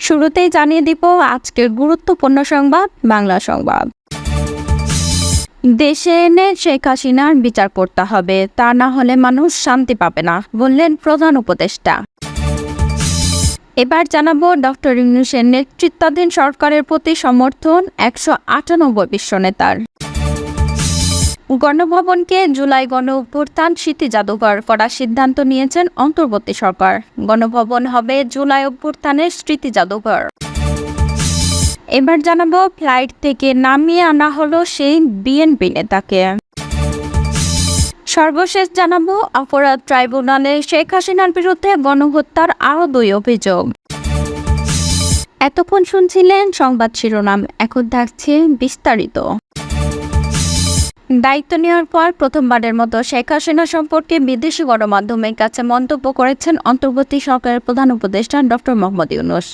শুরুতেই জানিয়ে দিব আজকের গুরুত্বপূর্ণ সংবাদ বাংলা সংবাদ। দেশে এনে শেখ হাসিনার বিচার করতে হবে, তা না হলে মানুষ শান্তি পাবে না, বললেন প্রধান উপদেষ্টা। এবার জানাবো ডক্টর ইউনূসের নেতৃত্বাধীন সরকারের প্রতি সমর্থন 198 বিশ্ব নেতার। গণভবনকে জুলাই গণ অভ্যুত্থান স্মৃতি জাদুঘর করার সিদ্ধান্ত নিয়েছেন অন্তর্বর্তী সরকার। গণভবন হবে জুলাই অভ্যুত্থানের স্মৃতি জাদুঘর। এবার জানাবো ফ্লাইট থেকে নামিয়ে আনা হলো সেই বিএনপি নেতাকে। সর্বশেষ জানাবো অপরাধ ট্রাইব্যুনালে শেখ হাসিনার বিরুদ্ধে গণহত্যার আরও 2 অভিযোগ। এতক্ষণ শুনছিলেন সংবাদ শিরোনাম, এখন থাকছে বিস্তারিত। দায়িত্ব নেওয়ার পর প্রথমবারের মতো শেখ হাসিনা সম্পর্কে বিদেশি গণমাধ্যমের কাছে মন্তব্য করেছেন অন্তর্বর্তী সরকারের প্রধান উপদেষ্টা ডক্টর মোহাম্মদ ইউনূস।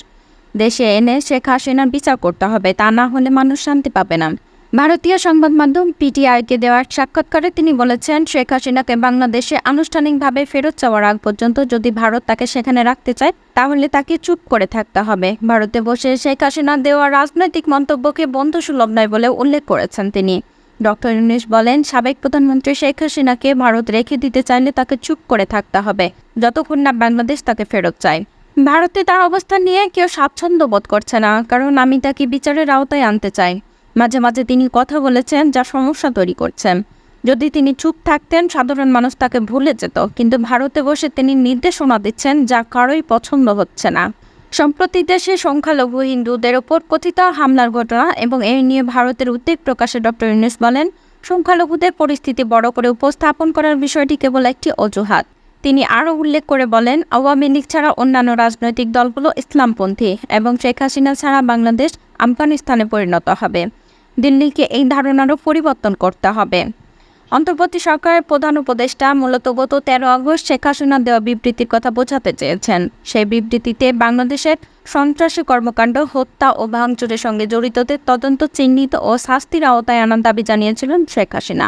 দেশে এনে শেখ হাসিনার বিচার করতে হবে, তা না হলে মানুষ শান্তি পাবে না। ভারতীয় সংবাদ মাধ্যম পিটিআইকে দেওয়া সাক্ষাৎকারে তিনি বলেছেন, শেখ হাসিনাকে বাংলাদেশে আনুষ্ঠানিকভাবে ফেরত যাওয়ার আগ পর্যন্ত যদি ভারত তাকে সেখানে রাখতে চায় তাহলে তাকে চুপ করে থাকতে হবে। ভারতে বসে শেখ হাসিনা দেওয়া রাজনৈতিক মন্তব্যকে বন্ধুসুলভ নয় বলে উল্লেখ করেছেন তিনি। ডক্টর ইউনূস বলেন, সাবেক প্রধানমন্ত্রী শেখ হাসিনাকে ভারত রেখে দিতে চাইলে তাকে চুপ করে থাকতে হবে যতক্ষণ না বাংলাদেশ তাকে ফেরত চায়। ভারতে তার অবস্থান নিয়ে কেউ স্বাচ্ছন্দ্য বোধ করছে না, কারণ আমি তাকে বিচারের আওতায় আনতে চাই। মাঝে মাঝে তিনি কথা বলেছেন যা সমস্যা তৈরি করছেন। যদি তিনি চুপ থাকতেন সাধারণ মানুষ তাকে ভুলে যেত, কিন্তু ভারতে বসে তিনি নির্দেশনা দিচ্ছেন যা কারোই পছন্দ হচ্ছে না। সম্প্রতি দেশে সংখ্যালঘু হিন্দুদের ওপর কথিত হামলার ঘটনা এবং এই নিয়ে ভারতের উদ্বেগ প্রকাশে ডক্টর ইউনূস বলেন, সংখ্যালঘুদের পরিস্থিতি বড় করে উপস্থাপন করার বিষয়টি কেবল একটি অজুহাত। তিনি আরও উল্লেখ করে বলেন, আওয়ামী লীগ ছাড়া অন্যান্য রাজনৈতিক দলগুলো ইসলামপন্থী এবং শেখ হাসিনা ছাড়া বাংলাদেশ আফগানিস্তানে পরিণত হবে। দিল্লিকে এই ধারণারও পরিবর্তন করতে হবে। অন্তর্বর্তী সরকারের প্রধান উপদেষ্টা মূলত গত 13 আগস্ট শেখ হাসিনা দেওয়া বিবৃতির কথা বোঝাতে চেয়েছেন। সেই বিবৃতিতে বাংলাদেশের সন্ত্রাসী কর্মকাণ্ড, হত্যা ও ভাঙচুরের সঙ্গে জড়িতদের তদন্ত, চিহ্নিত ও শাস্তির আওতায় আনার দাবি জানিয়েছিলেন শেখ হাসিনা।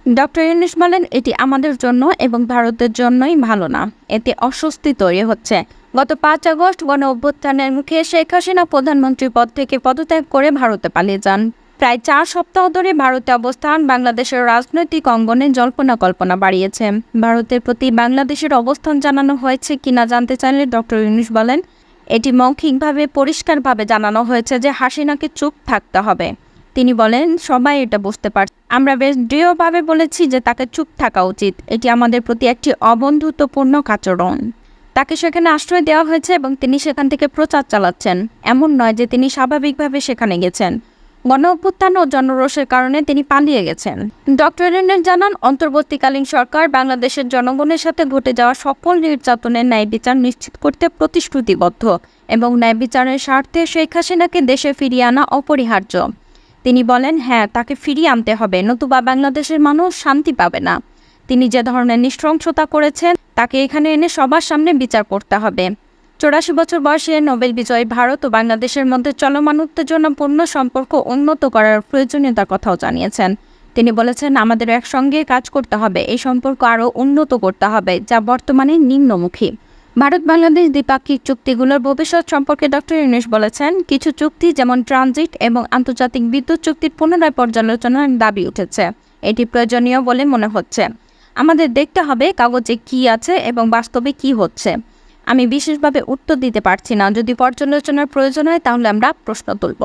ডক্টর ইউনূস বলেন, এটি আমাদের জন্য এবং ভারতের জন্যই ভালো না, এতে অস্বস্তি তৈরি হচ্ছে। গত 5 আগস্ট গণ অভ্যুত্থানের মুখে শেখ হাসিনা প্রধানমন্ত্রী পদ থেকে পদত্যাগ করে ভারতে পালিয়ে যান। প্রায় 4 সপ্তাহ ধরে ভারতে অবস্থান বাংলাদেশের রাজনৈতিক অঙ্গনে জল্পনা কল্পনা বাড়িয়েছে। ভারতের প্রতি বাংলাদেশের অবস্থান জানানো হয়েছে কিনা জানতে চাইলে ডক্টর ইউনূস বলেন, এটি মৌখিকভাবে পরিষ্কারভাবে জানানো হয়েছে যে হাসিনাকে চুপ থাকতে হবে। তিনি বলেন, সবাই এটা বুঝতে পারছে, আমরা বেশ দৃঢ়ভাবে বলেছি যে তাকে চুপ থাকা উচিত। এটি আমাদের প্রতি একটি অবন্ধুত্বপূর্ণ আচরণ। তাকে সেখানে আশ্রয় দেওয়া হয়েছে এবং তিনি সেখান থেকে প্রচার চালাচ্ছেন। এমন নয় যে তিনি স্বাভাবিকভাবে সেখানে গেছেন। গণ অভ্যুত্থান ও জনরোষের কারণে তিনি পালিয়ে গেছেন। ডক্টর ইউনূস জানান, অন্তর্বর্তীকালীন সরকার বাংলাদেশের জনগণের সাথে ঘটে যাওয়া সকল নির্যাতনের ন্যায় বিচার নিশ্চিত করতে প্রতিশ্রুতিবদ্ধ এবং ন্যায় বিচারের স্বার্থে শেখ হাসিনাকে দেশে ফিরিয়ে আনা অপরিহার্য। তিনি বলেন, হ্যাঁ, তাকে ফিরিয়ে আনতে হবে, নতুবা বাংলাদেশের মানুষ শান্তি পাবে না। তিনি যে ধরনের নৃশংসতা করেছেন তাকে এখানে এনে সবার সামনে বিচার করতে হবে। 84 বছর বয়সে নোবেল বিজয়ী ভারত ও বাংলাদেশের মধ্যে চলমান উত্তেজনাপূর্ণ সম্পর্ক উন্নত করার প্রয়োজনীয়তার কথাও জানিয়েছেন। তিনি বলেছেন, আমাদের একসঙ্গে কাজ করতে হবে, এই সম্পর্ক আরও উন্নত করতে হবে যা বর্তমানে নিম্নমুখী। ভারত বাংলাদেশ দ্বিপাক্ষিক চুক্তিগুলোর ভবিষ্যৎ সম্পর্কে ডক্টর ইউনূস বলেছেন, কিছু চুক্তি যেমন ট্রানজিট এবং আন্তর্জাতিক বিদ্যুৎ চুক্তির পুনরায় পর্যালোচনার দাবি উঠেছে। এটি প্রয়োজনীয় বলে মনে হচ্ছে। আমাদের দেখতে হবে কাগজে কি আছে এবং বাস্তবে কি হচ্ছে। আমি বিশেষভাবে উত্তর দিতে পারছি না। যদি পর্যালোচনার প্রয়োজন হয় তাহলে আমরা প্রশ্ন তুলব।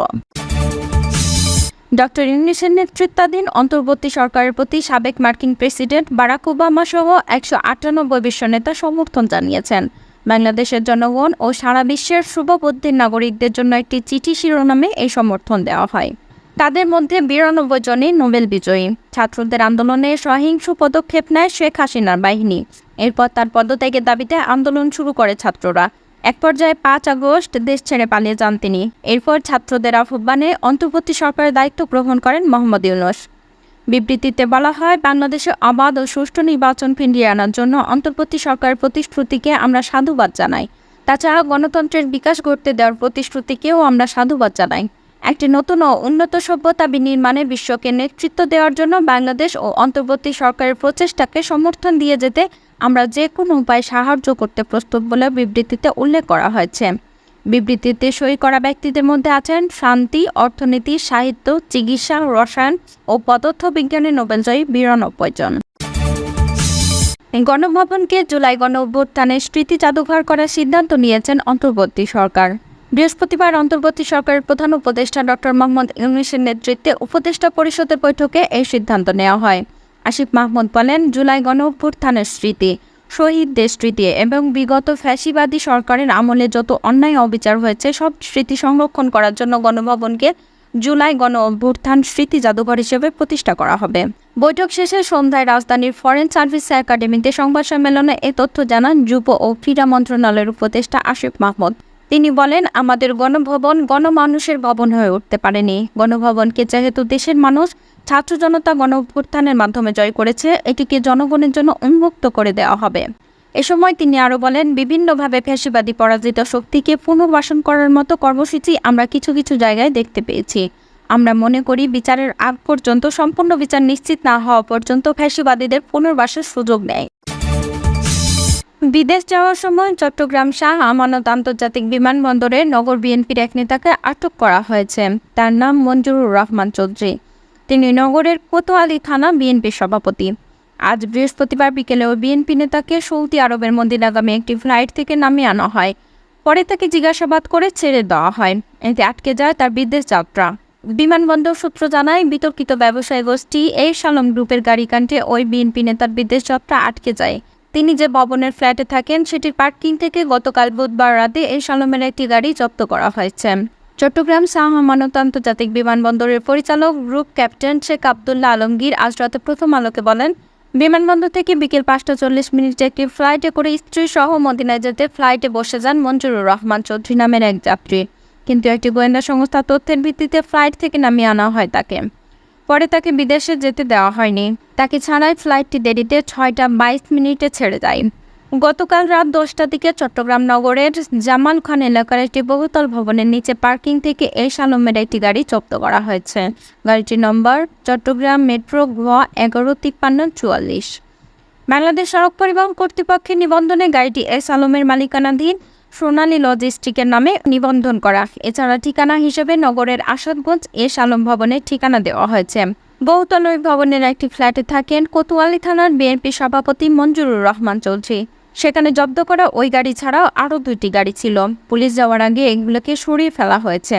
ডক্টর ইউনূসের নেতৃত্বাধীন অন্তর্বর্তী সরকারের প্রতি সাবেক মার্কিন প্রেসিডেন্ট বারাক ওবামা সহ 198 বিশ্ব নেতা সমর্থন জানিয়েছেন। বাংলাদেশের জনগণ ও সারা বিশ্বের শুভবুদ্ধির নাগরিকদের জন্য একটি চিঠি শিরোনামে এই সমর্থন দেওয়া হয়। তাদের মধ্যে 92 জনই নোবেল বিজয়ী। ছাত্রদের আন্দোলনে সহিংস পদক্ষেপ নেয় শেখ হাসিনার বাহিনী। এরপর তার পদত্যাগের দাবিতে আন্দোলন শুরু করে ছাত্ররা। এক পর্যায়ে 5 আগস্ট দেশ ছেড়ে পালিয়ে যান তিনি। এরপর ছাত্রদের আহ্বানে অন্তর্বর্তী সরকারের দায়িত্ব গ্রহণ করেন মোহাম্মদ ইউনূস। বিবৃতিতে বলা হয়, বাংলাদেশে অবাধ ও সুষ্ঠু নির্বাচন ফিরিয়ে আনার জন্য অন্তর্বর্তী সরকারের প্রতিশ্রুতিকে আমরা সাধুবাদ জানাই। তাছাড়া গণতন্ত্রের বিকাশ ঘটতে দেওয়ার প্রতিশ্রুতিকেও আমরা সাধুবাদ জানাই। একটি নতুন ও উন্নত সভ্যতা বিনির্মাণে বিশ্বকে নেতৃত্ব দেওয়ার জন্য বাংলাদেশ ও অন্তর্বর্তী সরকারের প্রচেষ্টাকে সমর্থন দিয়ে যেতে আমরা যে কোনো উপায়ে সাহায্য করতে প্রস্তুত বলে বিবৃতিতে উল্লেখ করা হয়েছে। বিবৃতিতে সই করা ব্যক্তিদের মধ্যে আছেন শান্তি, অর্থনীতি, সাহিত্য, চিকিৎসা, রসায়ন ও পদার্থ বিজ্ঞানে নোবেলজয়ী 92 জন। গণভবনকে জুলাই গণঅভ্যুত্থানের স্মৃতি জাদুঘর করার সিদ্ধান্ত নিয়েছেন অন্তর্বর্তী সরকার। বৃহস্পতিবার অন্তর্বর্তী সরকারের প্রধান উপদেষ্টা ডক্টর মোহাম্মদ ইউনূসের নেতৃত্বে উপদেষ্টা পরিষদের বৈঠকে এই সিদ্ধান্ত নেওয়া হয়। আসিফ মাহমুদ বলেন, জুলাই গণঅভ্যুত্থানের স্মৃতি, শহীদদের স্মৃতি এবং বিগত ফ্যাসিবাদী সরকারের আমলে যত অন্যায় অবিচার হয়েছে সব স্মৃতি সংরক্ষণ করার জন্য গণভবনকে জুলাই গণঅভ্যুত্থান স্মৃতি জাদুঘর হিসেবে প্রতিষ্ঠা করা হবে। বৈঠক শেষে সন্ধ্যায় রাজধানীর ফরেন সার্ভিস একাডেমিতে সংবাদ সম্মেলনে এ তথ্য জানান যুব ও ক্রীড়া মন্ত্রণালয়ের উপদেষ্টা আসিফ মাহমুদ। তিনি বলেন, আমাদের গণভবন গণমানুষের ভবন হয়ে উঠতে পারেনি। গণভবনকে যেহেতু দেশের মানুষ, ছাত্র জনতা গণঅভ্যুত্থানের মাধ্যমে জয় করেছে, এটিকে জনগণের জন্য উন্মুক্ত করে দেওয়া হবে। এ সময় তিনি আরও বলেন, বিভিন্নভাবে ফ্যাসিবাদী পরাজিত শক্তিকে পুনর্বাসন করার মতো কর্মসূচি আমরা কিছু কিছু জায়গায় দেখতে পেয়েছি। আমরা মনে করি বিচারের আগ পর্যন্ত সম্পূর্ণ বিচার নিশ্চিত না হওয়া পর্যন্ত ফ্যাসিবাদীদের পুনর্বাসের সুযোগ নেই। বিদেশ যাওয়ার সময় চট্টগ্রাম শাহ আমানত আন্তর্জাতিক বিমানবন্দরে নগর বিএনপির এক নেতাকে আটক করা হয়েছে। তার নাম মঞ্জুরুর রহমান চৌধুরী। তিনি নগরের কোতোয়ালি থানা বিএনপির সভাপতি। আজ বৃহস্পতিবার বিকেলে ওই বিএনপি নেতাকে সৌদি আরবের মদিনাগামী একটি ফ্লাইট থেকে নামিয়ে আনা হয়। পরে তাকে জিজ্ঞাসাবাদ করে ছেড়ে দেওয়া হয়। এতে আটকে যায় তার বিদেশ যাত্রা। বিমানবন্দর সূত্র জানায়, বিতর্কিত ব্যবসায়ী গোষ্ঠী এস আলম গ্রুপের গাড়িকাণ্ডে ওই বিএনপি নেতার বিদেশ যাত্রা আটকে যায়। তিনি যে ভবনের ফ্ল্যাটে থাকেন সেটির পার্কিং থেকে গতকাল বুধবার রাতে এস আলমের একটি গাড়ি জব্দ করা হয়েছে। চট্টগ্রাম শাহ আমানত আন্তর্জাতিক বিমানবন্দরের পরিচালক গ্রুপ ক্যাপ্টেন শেখ আবদুল্লাহ আলমগীর আজ রাতে প্রথম আলোকে বলেন, বিমানবন্দর থেকে বিকেল 5:40 একটি ফ্লাইটে করে স্ত্রী সহ মদিনায় যেতে ফ্লাইটে বসে যান মঞ্জুরুর রহমান চৌধুরী নামের এক যাত্রী। কিন্তু একটি গোয়েন্দা সংস্থার তথ্যের ভিত্তিতে ফ্লাইট থেকে নামিয়ে আনা হয় তাকে। পরে তাকে বিদেশে যেতে দেওয়া হয়নি। তাকে ছাড়াই ফ্লাইটটি দেরিতে 6:22 ছেড়ে যায়। গতকাল রাত 10টার দিকে চট্টগ্রাম নগরের জামাল খান এলাকার একটি বহুতল ভবনের নিচে পার্কিং থেকে এস আলমের একটি গাড়ি জব্দ করা হয়েছে। গাড়িটির নম্বর চট্টগ্রাম মেট্রো ঘ 115344। বাংলাদেশ সড়ক পরিবহন কর্তৃপক্ষের নিবন্ধনে গাড়িটি এস আলমের মালিকানাধীন সোনালী লজিস্টিকের নামে নিবন্ধন করা। এছাড়া ঠিকানা হিসেবে নগরের আসাদগঞ্জ এস আলম ভবনের ঠিকানা দেওয়া হয়েছে। বহুতল ওই ভবনের একটি ফ্ল্যাটে থাকেন কোতোয়ালি থানার বিএনপি সভাপতি মঞ্জুরুর রহমান চৌধুরী। সেখানে জব্দ করা ওই গাড়ি ছাড়াও আরও 2টি গাড়ি ছিল। পুলিশ যাওয়ার আগে এগুলোকে সরিয়ে ফেলা হয়েছে।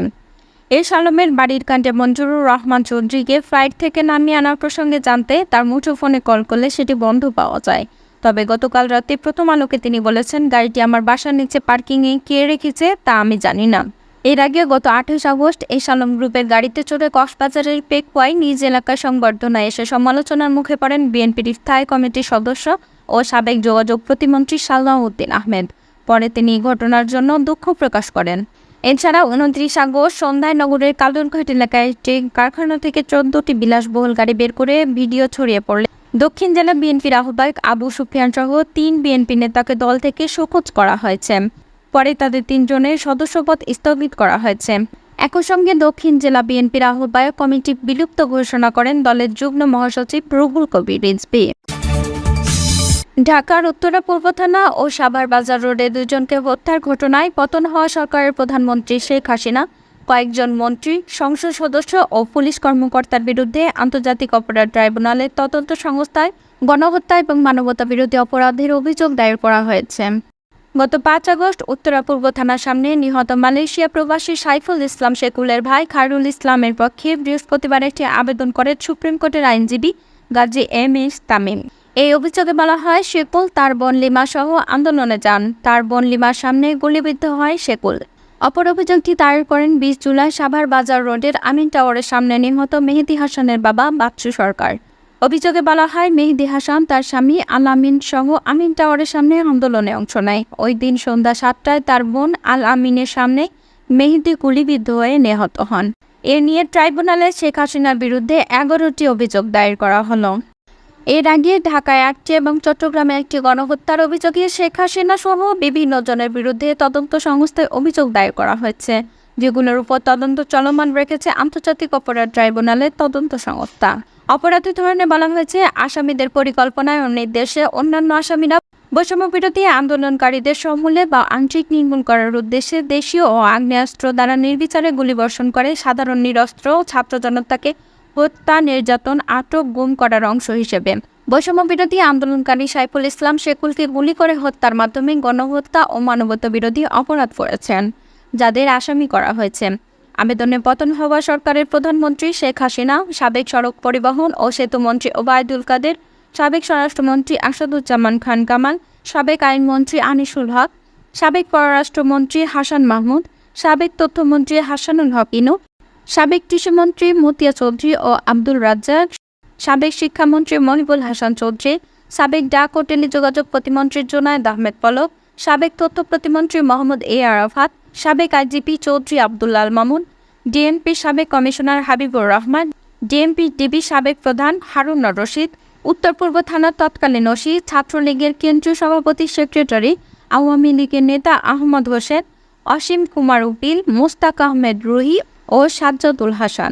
এস আলমের বাড়ির কাণ্ডে মঞ্জুরুর রহমান চৌধুরীকে ফ্লাইট থেকে নামিয়ে আনার প্রসঙ্গে জানতে তার মুঠোফোনে কল করলে সেটি বন্ধ পাওয়া যায়। তবে গতকাল রাতে প্রথম আলোকে তিনি বলেছেন, গাড়িটি আমার বাসার নিচে পার্কিংয়ে কে রেখেছে তা আমি জানি না। এর আগে গত 28 আগস্ট এস আলম গ্রুপের গাড়িতে চড়ে কক্সবাজারের পেকুয়ায় নিজ এলাকার সংবর্ধনায় এসে সমালোচনার মুখে পড়েন বিএনপির স্থায়ী কমিটির সদস্য ও সাবেক যোগাযোগ প্রতিমন্ত্রী সালাউদ্দিন আহমেদ। পরে তিনি এই ঘটনার জন্য দুঃখ প্রকাশ করেন। এছাড়া 29 আগস্ট সন্ধ্যায় নগরের কালুরঘাট এলাকায় একটি কারখানা থেকে 14টি বিলাসবহুল গাড়ি বের করে ভিডিও ছড়িয়ে পড়লে দক্ষিণ জেলা বিএনপির আহ্বায়ক আবু সুফিয়ান সহ 3 বিএনপি নেতাকে দল থেকে শোকজ করা হয়েছে। পরে তাদের 3 জনের সদস্যপদ স্থগিত করা হয়েছে। একই সঙ্গে দক্ষিণ জেলা বিএনপির আহ্বায়ক কমিটি বিলুপ্ত ঘোষণা করেন দলের যুগ্ম মহাসচিব রুহুল কবির রিজভী। ঢাকার উত্তরা পূর্ব থানা ও সাভার বাজার রোডে 2 জনকে হত্যার ঘটনায় পতন হওয়া সরকারের প্রধানমন্ত্রী শেখ হাসিনা, কয়েকজন মন্ত্রী, সংসদ সদস্য ও পুলিশ কর্মকর্তার বিরুদ্ধে আন্তর্জাতিক অপরাধ ট্রাইব্যুনালের তদন্ত সংস্থায় গণহত্যা এবং মানবতাবিরোধী অপরাধের অভিযোগ দায়ের করা হয়েছে। গত 5 আগস্ট উত্তরা পূর্ব থানার সামনে নিহত মালয়েশিয়া প্রবাসী সাইফুল ইসলাম শেকুলের ভাই খায়রুল ইসলামের পক্ষে বৃহস্পতিবার একটি আবেদন করে সুপ্রিম কোর্টের আইনজীবী গাজী এম.এস. তামিম। এই অভিযোগে বলা হয়, শেকুল তার বোন লিমা সহ আন্দোলনে যান। তার বোন লিমার সামনে গুলিবিদ্ধ হয় শেকুল। অপর অভিযোগটি দায়ের করেন 20 জুলাই সাভার বাজার রোডের আমিন টাওয়ারের সামনে নিহত মেহেদী হাসানের বাবা বাচ্চু সরকার। অভিযোগে বলা হয়, মেহেদী হাসান তার স্বামী আল আমিন সহ আমিন টাওয়ারের সামনে আন্দোলনে অংশ নেয়। ওই দিন সন্ধ্যা 7টায় তার বোন আল আমিনের সামনে মেহেদী গুলিবিদ্ধ হয়ে নিহত হন। এ নিয়ে ট্রাইব্যুনালে শেখ হাসিনার বিরুদ্ধে 11টি অভিযোগ দায়ের করা হলো। এর আগে ঢাকায় 8টি এবং চট্টগ্রামে একটি গণহত্যার অভিযোগে শেখ হাসিনা সহ বিভিন্ন জনের বিরুদ্ধে তদন্ত সংস্থায় অভিযোগ দায়ের করা হয়েছে, যেগুলোর উপর তদন্ত চলমান রেখেছে আন্তর্জাতিক অপরাধ ট্রাইব্যুনালের তদন্ত সংস্থা। অপরাধী ধরনে বলা হয়েছে, আসামিদের পরিকল্পনায় ও নির্দেশে অন্যান্য আসামিরা বৈষম্য বিরোধী আন্দোলনকারীদের সমূলে বা আংশিক নির্মূল করার উদ্দেশ্যে দেশীয় ও আগ্নেয়াস্ত্র দ্বারা নির্বিচারে গুলিবর্ষণ করে সাধারণ নিরস্ত্র ছাত্র জনতাকে হত্যা, নির্যাতন, আটক, গুম করার অংশ হিসেবে বৈষম্য বিরোধী আন্দোলনকারী সাইফুল ইসলাম শেকুলকে গুলি করে হত্যার মাধ্যমে গণহত্যা ও মানবতা বিরোধী অপরাধ করেছেন, যাদের আসামি করা হয়েছে। আবেদনে পতন হওয়া সরকারের প্রধানমন্ত্রী শেখ হাসিনা, সাবেক সড়ক পরিবহন ও সেতুমন্ত্রী ওবায়দুল কাদের, সাবেক স্বরাষ্ট্রমন্ত্রী আসাদুজ্জামান খান কামাল, সাবেক আইনমন্ত্রী আনিসুল হক, সাবেক পররাষ্ট্রমন্ত্রী হাসান মাহমুদ, সাবেক তথ্যমন্ত্রী হাসানুল হক ইনু, সাবেক কৃষিমন্ত্রী মতিয়া চৌধুরী ও আব্দুল রাজ্জাক, সাবেক শিক্ষামন্ত্রী মহিবুল হাসান চৌধুরী, সাবেক ডাক ও টেলিযোগাযোগ প্রতিমন্ত্রী জুনায়েদ আহমেদ পলক, সাবেক তথ্য প্রতিমন্ত্রী মোহাম্মদ এ আরাফাত, সাবেক আইজিপি চৌধুরী আব্দুল্লাল মামুন, ডিএমপির সাবেক কমিশনার হাবিবুর রহমান, ডিএমপির ডিবি সাবেক প্রধান হারুন রশিদ, উত্তর পূর্ব থানার তৎকালীন ওসি, ছাত্রলীগের কেন্দ্রীয় সভাপতি সেক্রেটারি, আওয়ামী লীগের নেতা আহমদ হোসেন, অসীম কুমার উকিল, মোস্তাক আহমেদ রুহি ও সাজ্জাদুল হাসান।